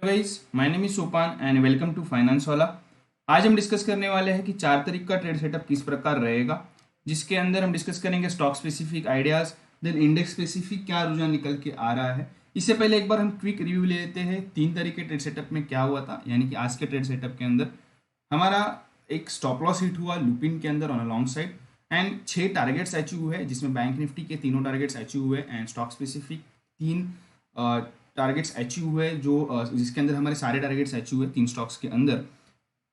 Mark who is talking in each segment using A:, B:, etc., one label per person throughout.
A: Guys, my name is Sopan and welcome to finance वाला। आज हम डिस्कस करने वाले हैं कि 4 तारीख का ट्रेड सेटअप किस प्रकार रहेगा, जिसके अंदर हम डिस्कस करेंगे stock specific ideas, then index specific क्या रुझान निकल के आ रहा है। इससे पहले एक बार हम क्विक रिव्यू ले लेते हैं 3 तारीख के ट्रेड सेटअप में क्या हुआ था। यानी कि आज के ट्रेड सेटअप के अंदर हमारा एक स्टॉप लॉस हिट हुआ लुपिन के अंदर on a long side and 6 targets achieve हुए, जिसमें बैंक निफ्टी के तीनों टारगेट्स अचीव हुए and stock specific 3 targets achieve हुए, जो जिसके अंदर हमारे सारे टारगेट्स अचीव हुए 3 स्टॉक्स के अंदर।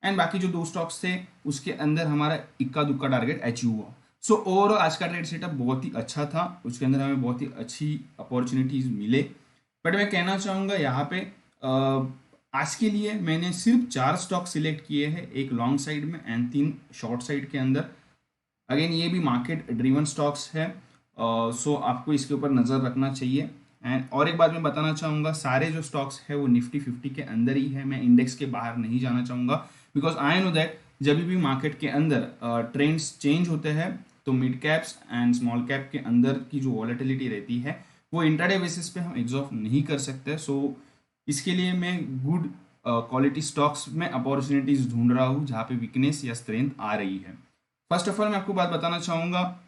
A: एंड बाकी जो 2 स्टॉक्स थे उसके अंदर हमारा इक्का दुक्का टारगेट अचीव हुआ। सो ओवरऑल आज का ट्रेड सेटअप बहुत ही अच्छा था, उसके अंदर हमें बहुत ही अच्छी अपॉर्चुनिटीज मिले। बट मैं कहना चाहूँगा यहाँ पे आज के लिए मैंने सिर्फ 4 स्टॉक सिलेक्ट किए हैं, एक लॉन्ग साइड में एंड 3 शॉर्ट साइड के अंदर। अगेन ये भी मार्केट ड्रिवन स्टॉक्स है, सो आपको इसके ऊपर नज़र रखना चाहिए। एंड और एक बात मैं बताना चाहूँगा, सारे जो स्टॉक्स है वो निफ्टी 50 के अंदर ही है, मैं इंडेक्स के बाहर नहीं जाना चाहूँगा। बिकॉज आई नो दैट जब भी मार्केट के अंदर ट्रेंड्स चेंज होते हैं तो mid caps and small cap के अंदर की जो वॉलेटिलिटी रहती है वो इंट्राडे बेसिस पे हम एग्जॉर्ब नहीं कर सकते। सो इसके लिए मैं गुड क्वालिटी स्टॉक्स में अपॉर्चुनिटीज ढूंढ रहा हूँ जहाँ पे वीकनेस या स्ट्रेंथ आ रही है। फर्स्ट ऑफ ऑल मैं आपको बात बताना चाहूँगा,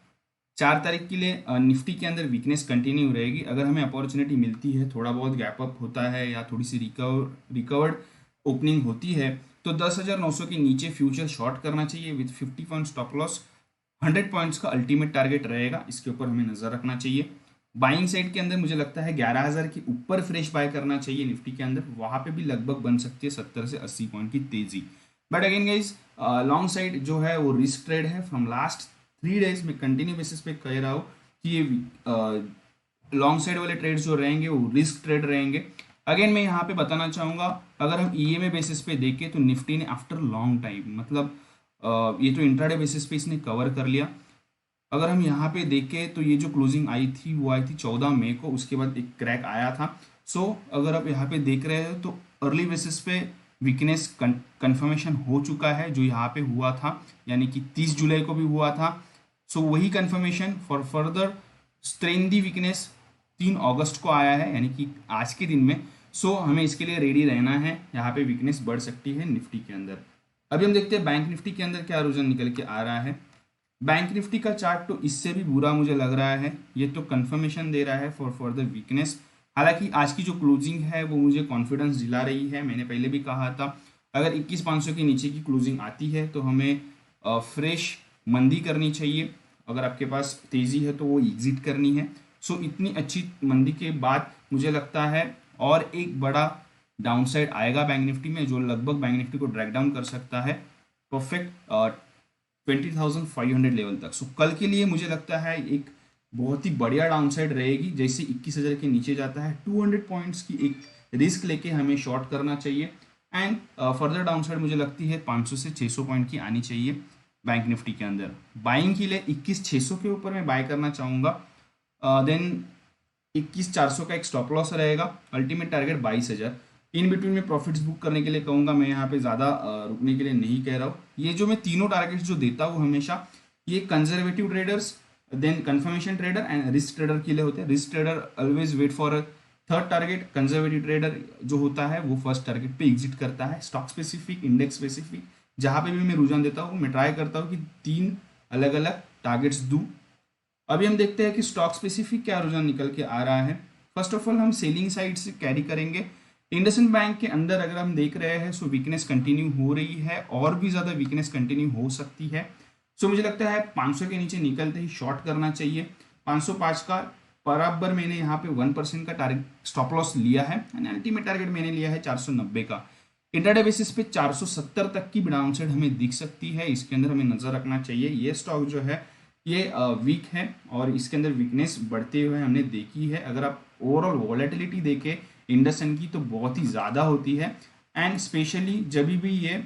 A: 4 तारीख के लिए निफ्टी के अंदर वीकनेस कंटिन्यू रहेगी। अगर हमें अपॉर्चुनिटी मिलती है, थोड़ा बहुत गैप अप होता है या थोड़ी सी रिकवर्ड ओपनिंग होती है तो 10,900 के नीचे फ्यूचर शॉर्ट करना चाहिए with 50 point stop loss. 100 points का अल्टीमेट टारगेट रहेगा, इसके ऊपर हमें नजर रखना चाहिए। बाइंग साइड के अंदर मुझे लगता है 11,000 के ऊपर फ्रेश बाय करना चाहिए निफ्टी के अंदर, वहां पे भी लगभग बन सकती है 70 से 80 पॉइंट की तेजी। But again guys, long side जो है वो रिस्क ट्रेड है। फ्रॉम लास्ट 3 डेज में कंटिन्यू बेसिस पे कह रहा हूँ कि ये लॉन्ग साइड वाले ट्रेड्स जो रहेंगे वो रिस्क ट्रेड रहेंगे। अगेन मैं यहाँ पे बताना चाहूँगा, अगर हम ईएमए बेसिस पे देखें तो निफ्टी ने आफ्टर लॉन्ग टाइम, मतलब ये तो इंट्राडे बेसिस पे इसने कवर कर लिया। अगर हम यहाँ पे देखें तो ये जो क्लोजिंग आई थी वो आई थी 14 मई को, उसके बाद एक क्रैक आया था। सो अगर आप यहाँ पे देख रहे हो तो अर्ली बेसिस पे वीकनेस कंफर्मेशन हो चुका है जो यहाँ पे हुआ था, यानी कि 30 जुलाई को भी हुआ था। सो वही confirmation for further strain the weakness 3 अगस्त को आया है, यानी कि आज के दिन में। सो हमें इसके लिए रेडी रहना है, यहाँ पे वीकनेस बढ़ सकती है निफ्टी के अंदर। अभी हम देखते हैं बैंक निफ्टी के अंदर क्या रुझान निकल के आ रहा है। बैंक निफ्टी का चार्ट तो इससे भी बुरा मुझे लग रहा है, ये तो कंफर्मेशन दे रहा है फॉर फर्दर वीकनेस। हालांकि आज की जो क्लोजिंग है वो मुझे कॉन्फिडेंस दिला रही है। मैंने पहले भी कहा था अगर 21,500 के नीचे की क्लोजिंग आती है तो हमें फ्रेश मंदी करनी चाहिए, अगर आपके पास तेज़ी है तो वो एग्जिट करनी है। सो इतनी अच्छी मंदी के बाद मुझे लगता है और एक बड़ा डाउनसाइड आएगा बैंक निफ्टी में, जो लगभग बैंक निफ्टी को ड्रैग डाउन कर सकता है परफेक्ट 20,500 लेवल तक। सो कल के लिए मुझे लगता है एक बहुत ही बढ़िया डाउनसाइड रहेगी। जैसे 21,000 के नीचे जाता है 200 पॉइंट्स की एक रिस्क लेके हमें शॉर्ट करना चाहिए एंड फर्दर डाउनसाइड मुझे लगती है 500 से 600 पॉइंट की आनी चाहिए बैंक निफ्टी के अंदर। बाइंग के लिए 21,600 के ऊपर मैं बाय करना चाहूँगा। देन 21,400 का एक स्टॉप लॉस रहेगा, अल्टीमेट टारगेट 22,000। इन बिटवीन में प्रॉफिट्स बुक करने के लिए कहूँगा, मैं यहाँ पे ज़्यादा रुकने के लिए नहीं कह रहा हूँ। ये जो मैं तीनों टारगेट्स जो देता हूँ हमेशा, ये conservative traders, then confirmation trader and risk trader के लिए होते हैं। Risk trader always wait for third target, conservative trader जो होता है वो फर्स्ट टारगेट पे एग्जिट करता है। स्टॉक स्पेसिफिक, इंडेक्स स्पेसिफिक, जहाँ पे भी मैं रुझान देता हूँ मैं ट्राई करता हूँ कि 3 अलग अलग टारगेट्स दूँ। अभी हम देखते हैं कि स्टॉक स्पेसिफिक क्या रुझान निकल के आ रहा है। फर्स्ट ऑफ ऑल हम सेलिंग साइड से कैरी करेंगे। इंडसइंड बैंक के अंदर अगर हम देख रहे हैं सो वीकनेस कंटिन्यू हो रही है, और भी ज़्यादा वीकनेस कंटिन्यू हो सकती है। सो मुझे लगता है 500 के नीचे निकलते ही शॉर्ट करना चाहिए। 505 का बराबर मैंने यहाँ पे 1% का टारगेट स्टॉप लॉस लिया है एंड अल्टीमेट टारगेट मैंने लिया है 490 का। इंट्राडे बेसिस पे 470 तक की डाउनसाइड हमें दिख सकती है, इसके अंदर हमें नजर रखना चाहिए। ये स्टॉक जो है ये वीक है और इसके अंदर वीकनेस बढ़ते हुए हमने देखी है। अगर आप ओवरऑल वॉलेटिलिटी देखें इंडसइंड की तो बहुत ही ज़्यादा होती है एंड स्पेशली जब भी ये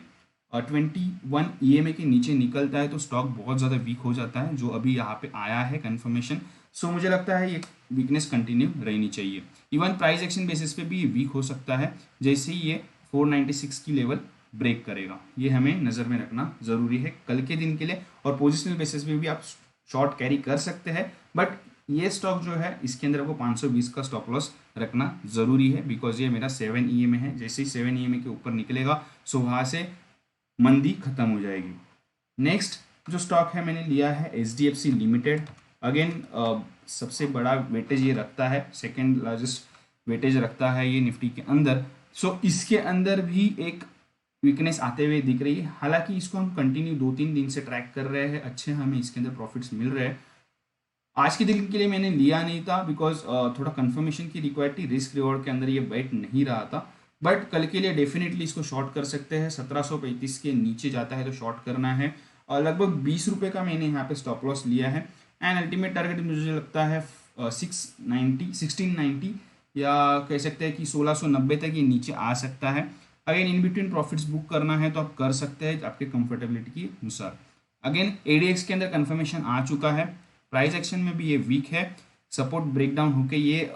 A: 21 ईएमए के नीचे निकलता है तो स्टॉक बहुत ज़्यादा वीक हो जाता है, जो अभी यहाँ पे आया है कंफर्मेशन। सो मुझे लगता है ये वीकनेस कंटिन्यू रहनी चाहिए। इवन प्राइस एक्शन बेसिस पे भी ये वीक हो सकता है, जैसे ही ये 496 की लेवल ब्रेक करेगा। ये हमें नज़र में रखना ज़रूरी है कल के दिन के लिए। और पोजिशनल बेसिस पे भी आप शॉर्ट कैरी कर सकते हैं, बट ये स्टॉक जो है इसके अंदर आपको 520 का स्टॉप लॉस रखना ज़रूरी है, बिकॉज ये मेरा 7 EMA है। जैसे ही 7 EMA के ऊपर निकलेगा सो वहाँ से मंदी खत्म हो जाएगी। नेक्स्ट जो स्टॉक है मैंने लिया है HDFC लिमिटेड। अगेन सबसे बड़ा वेटेज ये रखता है, सेकेंड लार्जेस्ट वेटेज रखता है ये निफ्टी के अंदर। सो इसके अंदर भी एक वीकनेस आते हुए दिख रही है। हालांकि इसको हम कंटिन्यू 2-3 दिन से ट्रैक कर रहे हैं, अच्छे हमें इसके अंदर प्रॉफिट्स मिल रहे हैं। आज के दिन के लिए मैंने लिया नहीं था बिकॉज थोड़ा कंफर्मेशन की रिक्वायर्ड थी, रिस्क रिवॉर्ड के अंदर ये बैठ नहीं रहा था। बट कल के लिए डेफिनेटली इसको शॉर्ट कर सकते हैं। 1735 के नीचे जाता है तो शॉर्ट करना है। और लगभग 20 रुपये का मैंने यहाँ पे स्टॉप लॉस लिया है। एंड अल्टीमेट टारगेट मुझे लगता है 1690 या कह सकते हैं कि 1690 तक ये नीचे आ सकता है। Again in between profits book करना है तो आप कर सकते हैं आपके कंफर्टेबिलिटी के अनुसार। अगेन ADX के अंदर कंफर्मेशन आ चुका है। प्राइस एक्शन में भी ये वीक है, सपोर्ट ब्रेकडाउन होके ये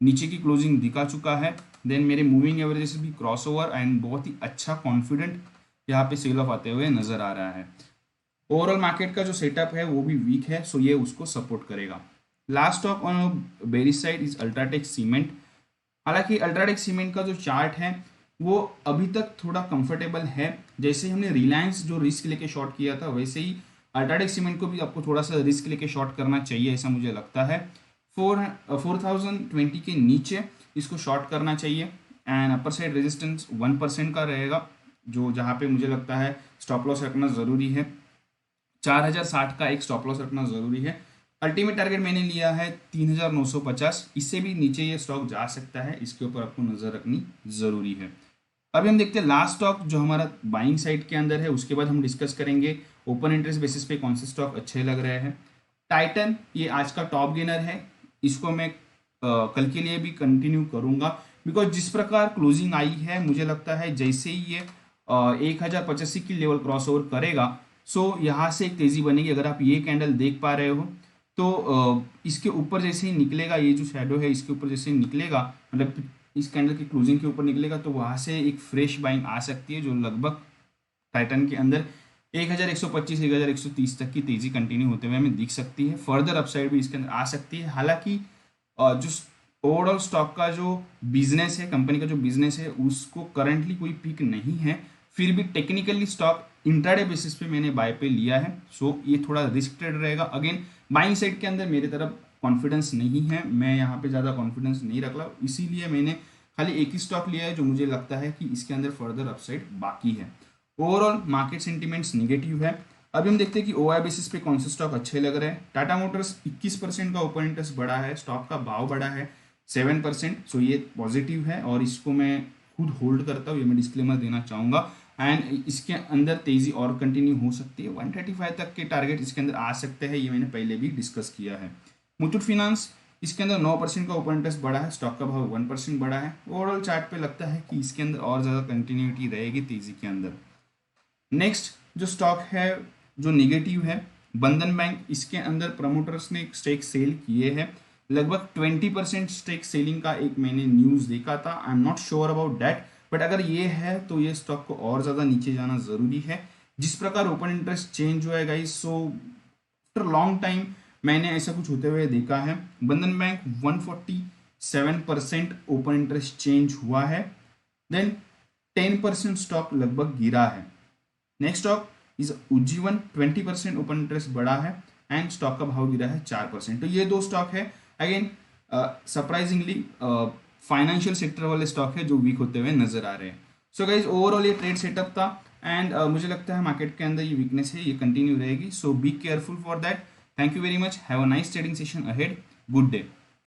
A: नीचे की क्लोजिंग दिखा चुका है। देन मेरे मूविंग एवरेजेस भी क्रॉस ओवर एंड बहुत ही अच्छा कॉन्फिडेंट यहाँ पे सेल ऑफ आते हुए नजर आ रहा है। ओवरऑल मार्केट का जो सेटअप है वो भी वीक है, सो ये उसको सपोर्ट करेगा। Last stock on bearish side is UltraTech cement. हालांकि अल्ट्राटेक सीमेंट का जो चार्ट है वो अभी तक थोड़ा कंफर्टेबल है। जैसे हमने रिलायंस जो रिस्क लेके शॉर्ट किया था वैसे ही अल्ट्राटेक सीमेंट को भी आपको थोड़ा सा रिस्क लेके शॉर्ट करना चाहिए, ऐसा मुझे लगता है। 4020 के नीचे इसको शॉर्ट करना चाहिए एंड अपर साइड रेजिस्टेंस 1% का रहेगा, जो जहाँ पे मुझे लगता है स्टॉप लॉस रखना ज़रूरी है। 4060 का एक स्टॉप लॉस रखना ज़रूरी है। अल्टीमेट टारगेट मैंने लिया है 3950, इससे भी नीचे ये स्टॉक जा सकता है, इसके ऊपर आपको नज़र रखनी ज़रूरी है। अभी हम देखते हैं लास्ट स्टॉक जो हमारा बाइंग साइड के अंदर है, उसके बाद हम डिस्कस करेंगे ओपन इंटरेस्ट बेसिस पे कौन से स्टॉक अच्छे लग रहे हैं। टाइटन ये आज का टॉप गेनर है, इसको मैं कल के लिए भी कंटिन्यू करूंगा बिकॉज जिस प्रकार क्लोजिंग आई है मुझे लगता है जैसे ही ये 1085 की लेवल क्रॉस ओवर करेगा सो यहाँ से एक तेजी बनेगी। अगर आप ये कैंडल देख पा रहे हो तो इसके ऊपर जैसे ही निकलेगा, ये जो शैडो है इसके ऊपर जैसे ही निकलेगा, मतलब इस कैंडल की क्लोजिंग के ऊपर निकलेगा तो वहाँ से एक फ्रेश बाइंग आ सकती है, जो लगभग टाइटन के अंदर 1125 1130 तक की तेजी कंटिन्यू होते हुए हमें दिख सकती है। फर्दर अपसाइड भी इसके अंदर आ सकती है। हालांकि जो ओवरऑल स्टॉक का जो बिजनेस है, कंपनी का जो बिजनेस है, उसको करंटली कोई पीक नहीं है, फिर भी टेक्निकली स्टॉक इंट्राडे बेसिस पे मैंने बाय पे लिया है। सो ये थोड़ा रिस्क ट्रेड रहेगा। अगेन बाइंग साइड के अंदर मेरे तरफ कॉन्फिडेंस नहीं है, मैं यहाँ पे ज़्यादा कॉन्फिडेंस नहीं रख रहा, इसीलिए मैंने खाली एक ही स्टॉक लिया है जो मुझे लगता है कि इसके अंदर फर्दर अपसाइड बाकी है। ओवरऑल मार्केट सेंटिमेंट्स निगेटिव है। अभी हम देखते हैं कि OI बेसिस पे कौन से स्टॉक अच्छे लग रहे हैं। टाटा मोटर्स 21% का ओपन इंटरेस्ट बढ़ा है, स्टॉक का भाव बढ़ा है 7%, सो ये पॉजिटिव है और इसको मैं खुद होल्ड करता हूँ, ये मैं डिस्क्लेमर देना चाहूँगा। एंड इसके अंदर तेजी और कंटिन्यू हो सकती है, 135 तक के टारगेट इसके अंदर आ सकते हैं, ये मैंने पहले भी डिस्कस किया है। मुथूट फिनांस इसके अंदर 9% का ओपन इंटरेस्ट बढ़ा है, स्टॉक का भाव 1% बढ़ा है। ओवरऑल चार्ट पे लगता है कि इसके अंदर और ज़्यादा कंटिन्यूटी रहेगी तेजी के अंदर। नेक्स्ट जो स्टॉक है जो निगेटिव है बंधन बैंक, इसके अंदर प्रमोटर्स ने स्टेक सेल किए हैं, लगभग 20% स्टेक सेलिंग का एक मैंने न्यूज़ देखा था। I am not sure about that, but अगर ये है तो ये स्टॉक को और ज़्यादा नीचे जाना ज़रूरी है। जिस प्रकार ओपन इंटरेस्ट चेंज हुआ है guys, so after long time मैंने ऐसा कुछ होते हुए देखा है। बंधन बैंक 147% ओपन इंटरेस्ट चेंज हुआ है, देन 10% स्टॉक लगभग गिरा है। Next stock is Ujjivan, 20% open interest बढ़ा है एंड स्टॉक का भाव गिरा है 4%। तो ये दो स्टॉक है। अगेन सरप्राइजिंगली फाइनेंशियल सेक्टर वाले स्टॉक है जो वीक होते हुए नजर आ रहे हैं। सो गाइज ओवरऑल ये ट्रेड सेटअप था एंड मुझे लगता है मार्केट के अंदर ये वीकनेस है, ये कंटिन्यू रहेगी, so be careful for that. Thank you very much, have a nice trading session ahead, good day.